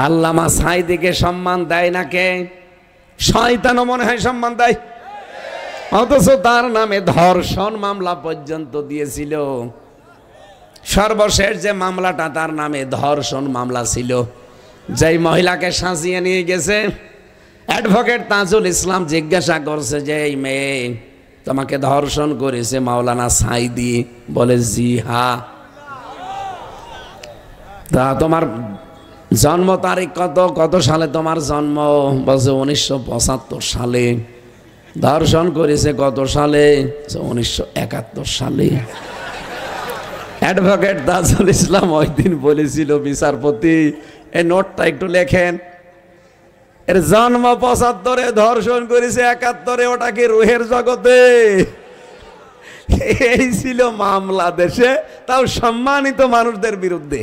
আল্লামা সাঈদীকে সম্মান দেয় না কে? শয়তানও মনে হয় সম্মান দেয়। অথচ তার নামে ধর্ষণ মামলা পর্যন্ত দিয়েছিল। সর্বশেষ যে মামলাটা তার নামে ধর্ষণ মামলা ছিল, যেই মহিলাকে সাজিয়ে নিয়ে গেছে, অ্যাডভোকেট তাজুল ইসলাম জিজ্ঞাসা করছে যে এই মেয়ে তোমাকে ধর্ষণ করেছে মাওলানা সাঈদী? বলে জি হ্যাঁ। তা তোমার জন্ম তারিখ কত, কত সালে তোমার জন্ম? বলছে 1975 সালে। ধর্ষণ করেছে কত সালে? 1971 সালে। অ্যাডভোকেট তাজুল ইসলাম ওই দিন বলেছিল, বিচারপতি এই নোটটা একটু লেখেন, এর জন্ম 75-এ, ধর্ষণ করেছে 71-এ, ওটা কি রুহের জগতে? এই ছিল মামলা দেশে, তাও সম্মানিত মানুষদের বিরুদ্ধে।